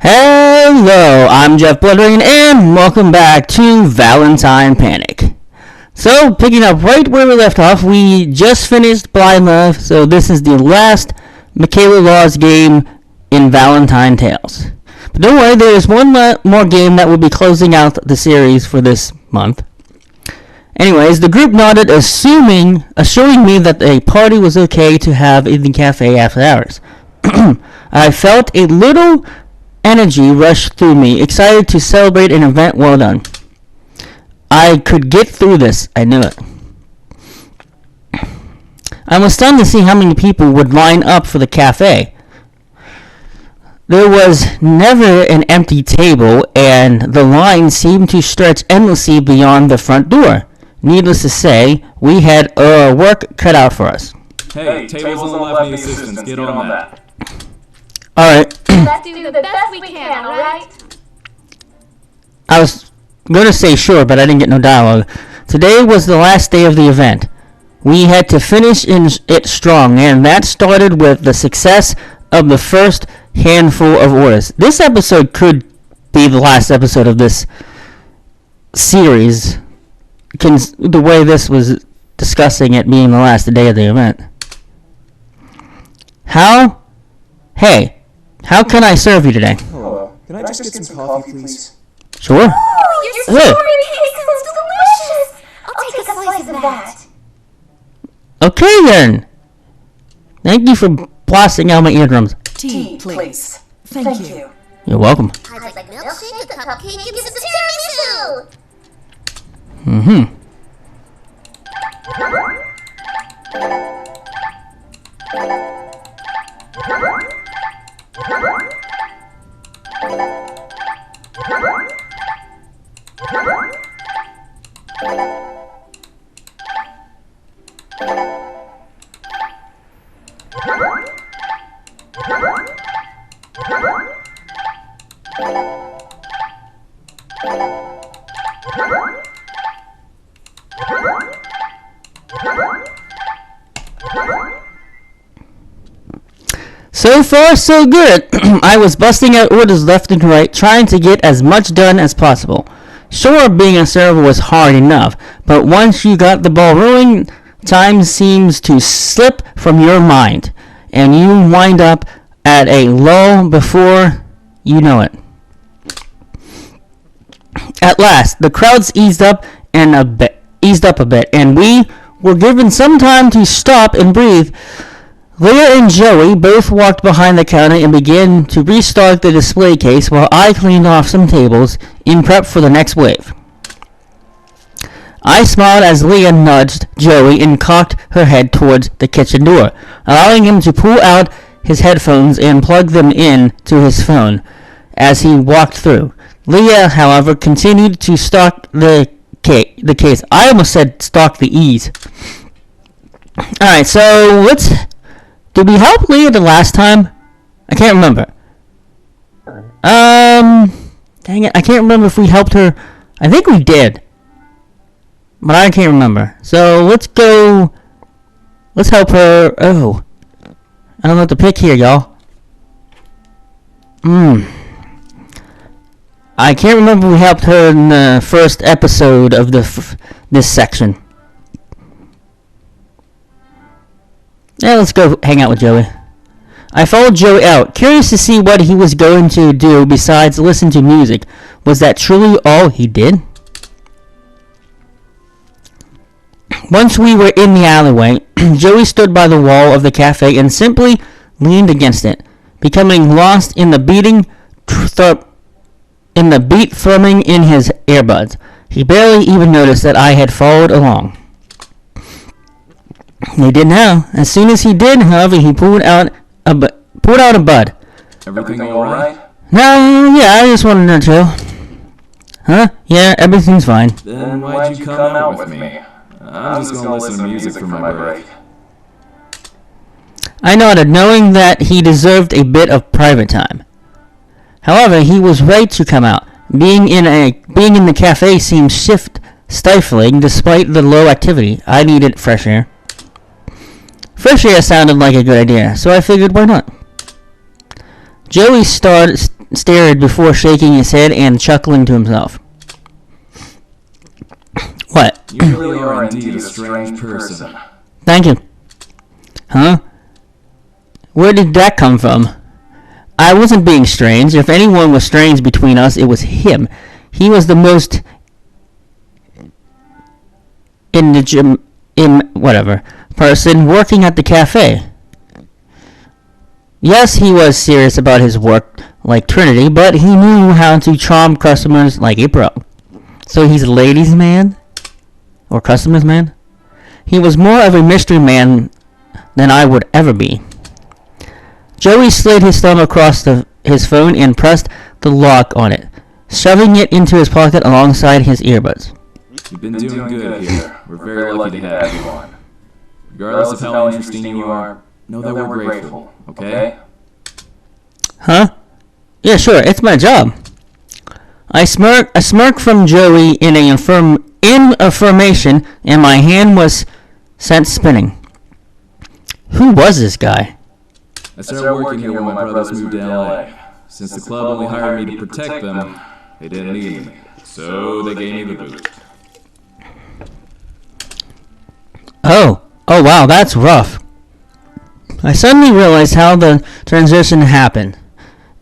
Hello, I'm Jeff Bloodring, and welcome back to Valentine Panic. So, picking up right where we left off, we just finished Blind Love, so this is the last Michaela Laws game in Valentine Tales. But don't worry, there is one more game that will be closing out the series for this month. Anyways, the group nodded, assuring me that a party was okay to have in the cafe after hours. I felt a little energy rushed through me, excited to celebrate an event well done. I could get through this, I knew it. I was stunned to see how many people would line up for the cafe. There was never an empty table, and the line seemed to stretch endlessly beyond the front door. Needless to say, we had work cut out for us. Hey, tables on the left need assistance. Get on that. Alright. Let's do the best we can, alright? I was going to say sure, but I didn't get no dialogue. Today was the last day of the event. We had to finish it strong, and that started with the success of the first handful of orders. This episode could be the last episode of this series, the way this was discussing it being the last day of the event. Hey, how can I serve you today? Hello. Can I just get some coffee, please? Sure. Oh, your strawberry cake sounds delicious! I'll take a slice of that. Okay then. Thank you for blasting out my eardrums. Tea, please. Thank you. You're welcome. I'd like a milkshake, a cupcake, and some tiramisu! Mm-hmm. So far, so good. I was busting out orders left and right, trying to get as much done as possible. Sure, being a server was hard enough, but once you got the ball rolling, time seems to slip from your mind, and you wind up at a lull before you know it. At last, the crowds eased up a bit, and we were given some time to stop and breathe. Leah and Joey both walked behind the counter and began to restock the display case while I cleaned off some tables in prep for the next wave. I smiled as Leah nudged Joey and cocked her head towards the kitchen door, allowing him to pull out his headphones and plug them in to his phone as he walked through. Leah, however, continued to stock the case. I almost said stock the E's. Alright, so did we help Leah the last time? I can't remember. Dang it, I can't remember if we helped her. I think we did. But I can't remember. So, let's help her. Oh. I don't know what to pick here, y'all. I can't remember if we helped her in the first episode of this section. Yeah, let's go hang out with Joey. I followed Joey out, curious to see what he was going to do besides listen to music. Was that truly all he did? Once we were in the alleyway, Joey stood by the wall of the cafe and simply leaned against it, becoming lost in the beat thrumming in his earbuds. He barely even noticed that I had followed along. He did now. As soon as he did, however, he pulled out a bud. Everything all right? No, yeah, I just wanted to chill. Huh? Yeah, everything's fine. Then why'd you come out with me? I'm just gonna listen to music for my break. I nodded, knowing that he deserved a bit of private time. However, he was right to come out. Being in the cafe seemed stifling despite the low activity. I needed fresh air. Fresh air sounded like a good idea, so I figured why not. Joey stared stared before shaking his head and chuckling to himself. What? You really are indeed a strange person. Thank you. Huh? Where did that come from? I wasn't being strange. If anyone was strange between us, it was him. He was the most person working at the cafe. Yes, he was serious about his work like Trinity, but he knew how to charm customers like a pro. So he's a ladies' man? Or customers' man? He was more of a mystery man than I would ever be. Joey slid his thumb across his phone and pressed the lock on it, shoving it into his pocket alongside his earbuds. You've been doing good here. We're very lucky to have you on. Regardless of how interesting you are, know that we're grateful, okay? Huh? Yeah, sure, it's my job. A smirk from Joey in affirmation, and my hand was sent spinning. Who was this guy? I started working here when my brothers moved to LA. Since the club only hired me to protect them, they didn't need me. So they gave me the boot. Oh wow, that's rough. I suddenly realized how the transition happened.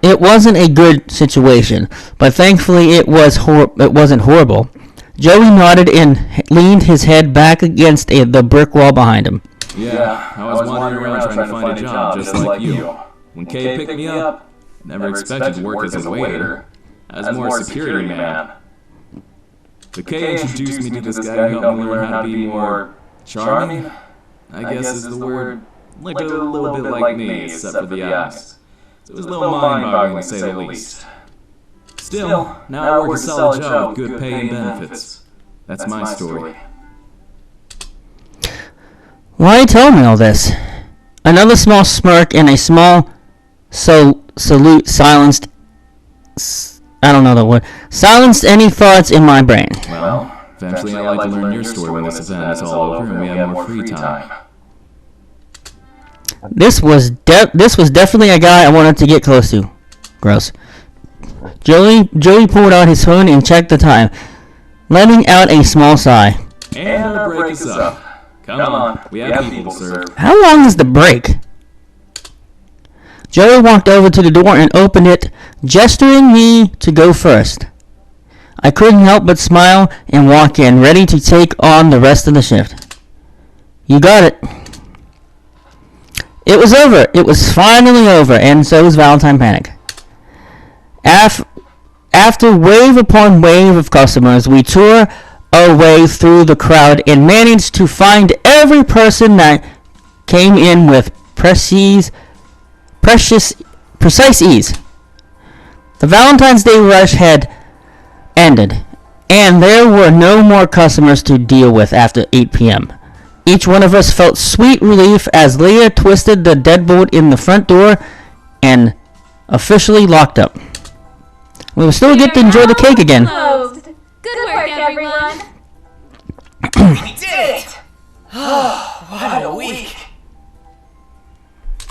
It wasn't a good situation, but thankfully it wasn't horrible. Joey nodded and leaned his head back against the brick wall behind him. Yeah, I was wandering around trying to find a job just like you. When Kay picked me up, I never expected to work as a waiter. I was more a security man. But Kay introduced me to this guy who helped me learn how to be more charming, I guess is the word. Looked a little bit like me, except for the eyes. It was a little mind-boggling to say the least. Still, now I work a solid job with good pay and benefits. That's my story. Why tell me all this? Another small smirk and a small salute silenced any thoughts in my brain. Well, eventually I'd like to learn your story when this event is all over and we have more free time. This was definitely a guy I wanted to get close to. Gross. Joey pulled out his phone and checked the time, letting out a small sigh. And our break is up. Come on, we have people to serve. How long is the break? Joey walked over to the door and opened it, gesturing me to go first. I couldn't help but smile and walk in, ready to take on the rest of the shift. You got it. It was over. It was finally over, and so was Valentine Panic. After wave upon wave of customers, we tore our way through the crowd and managed to find every person that came in with precise ease. The Valentine's Day rush had ended, and there were no more customers to deal with after 8 p.m. Each one of us felt sweet relief as Leah twisted the deadbolt in the front door and officially locked up. We will still get to enjoy the cake again. Closed. Good work, everyone. We did it! Oh, what a week!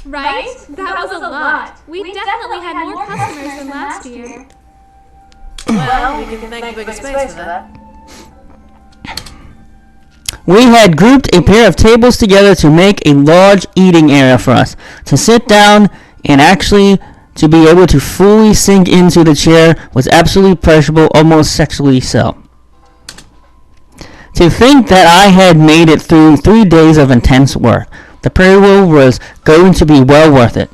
Right? That was a lot. We definitely had more customers than last year. Well, we can make a bigger space for that. We had grouped a pair of tables together to make a large eating area for us to sit down, and actually to be able to fully sink into the chair was absolutely pleasurable, almost sexually so. To think that I had made it through 3 days of intense work, the payroll was going to be well worth it.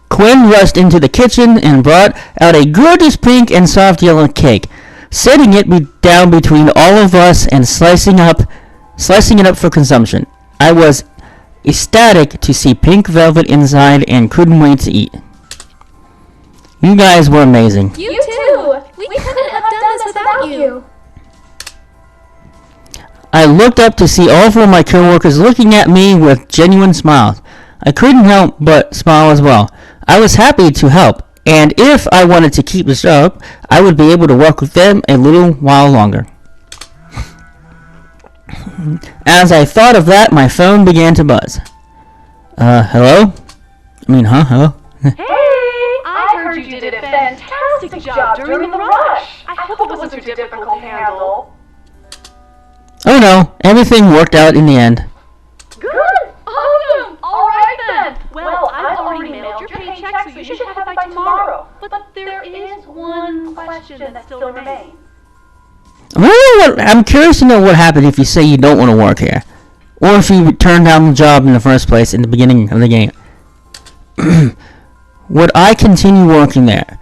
Quinn rushed into the kitchen and brought out a gorgeous pink and soft yellow cake, setting it down between all of us and slicing it up for consumption. I was ecstatic to see pink velvet inside and couldn't wait to eat. You guys were amazing. You too. We couldn't have done this without you. I looked up to see all 4 of my coworkers looking at me with genuine smiles. I couldn't help but smile as well. I was happy to help, and if I wanted to keep this up, I would be able to work with them a little while longer. As I thought of that, my phone began to buzz. Hello? Hello? Hey! did a fantastic job during the rush. I hope it wasn't too difficult to handle. Oh no, everything worked out in the end. Good! Awesome! Alright then! Well, I've already mailed your paycheck, so you should have it by tomorrow. But there is one question that still remains. I'm curious to know what happened if you say you don't want to work here. Or if you turned down the job in the first place in the beginning of the game. Would I continue working there?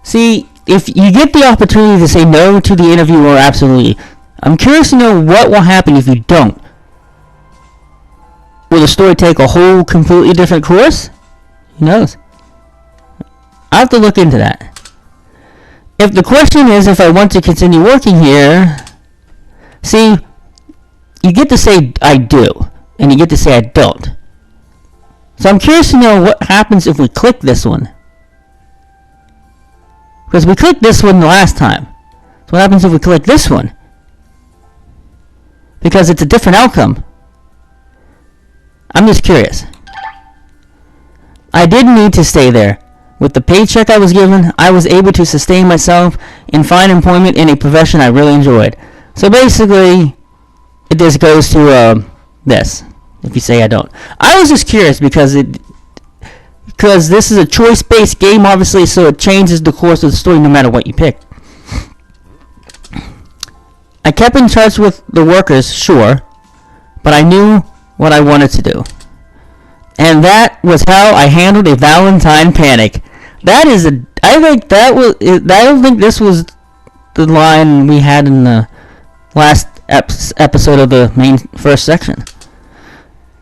See, if you get the opportunity to say no to the interview or absolutely, I'm curious to know what will happen if you don't. Will the story take a whole completely different course? Who knows? I have to look into that. If the question is if I want to continue working here, see, you get to say I do, and you get to say I don't. So I'm curious to know what happens if we click this one. Because we clicked this one the last time. So what happens if we click this one? Because it's a different outcome. I'm just curious. I didn't need to stay there. With the paycheck I was given, I was able to sustain myself and find employment in a profession I really enjoyed. So basically, it just goes to this, if you say I don't. I was just curious because this is a choice-based game, obviously, so it changes the course of the story no matter what you pick. I kept in touch with the workers, sure, but I knew what I wanted to do. And that was how I handled a Valentine panic. I don't think this was the line we had in the last episode of the main first section.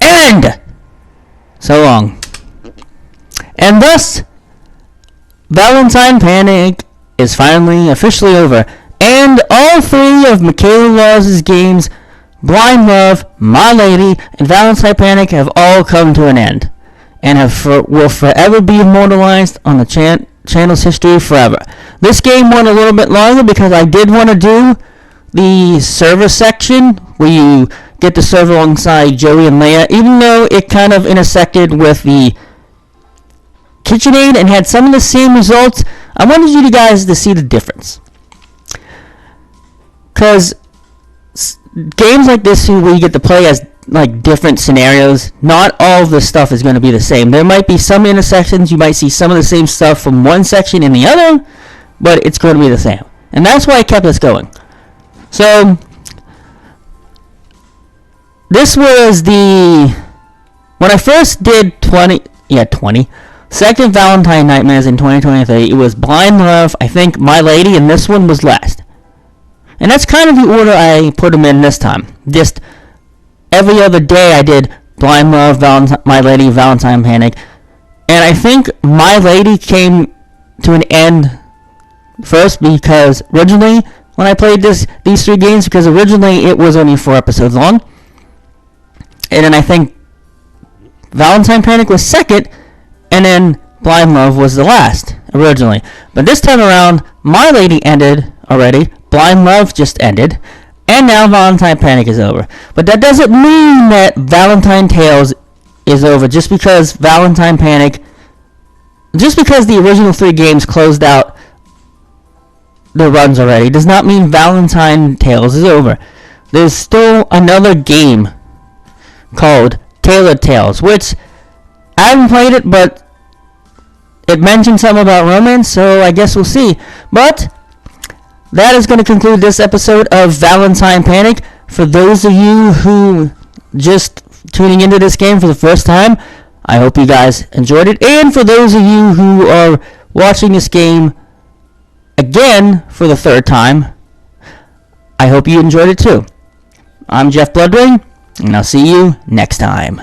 End! So long. And thus, Valentine Panic is finally officially over. And all three of Michaela Laws' games, Blind Love, My Lady, and Valentine Panic have all come to an end. And will forever be immortalized on the channel's history forever. This game went a little bit longer because I did want to do the server section where you get to serve alongside Joey and Leia, even though it kind of intersected with the KitchenAid and had some of the same results. I wanted you guys to see the difference. Because games like this where you get to play as like different scenarios, not all of the stuff is going to be the same. There might be some intersections, you might see some of the same stuff from one section in the other, but it's going to be the same. And that's why I kept us going. So, this was when I first did second Valentine Nightmares in 2023, it was Blind Love, I think My Lady, and this one was last. And that's kind of the order I put them in this time. Just every other day I did Blind Love, My Lady, Valentine Panic. And I think My Lady came to an end first because originally when I played these three games, because originally it was only 4 episodes long. And then I think Valentine Panic was second, and then Blind Love was the last originally. But this time around, My Lady ended already, Blind Love just ended, and now Valentine Panic is over. But that doesn't mean that Valentine Tales is over just because Valentine Panic, just because the original 3 games closed out the runs already, does not mean Valentine Tales is over. There's still another game called Tailored Tales, which I haven't played it, but it mentioned something about romance, so I guess we'll see. But that is going to conclude this episode of Valentine Panic. For those of you who just tuning into this game for the first time, I hope you guys enjoyed it. And for those of you who are watching this game again for the 3rd time, I hope you enjoyed it too. I'm Jeff Bloodring, and I'll see you next time.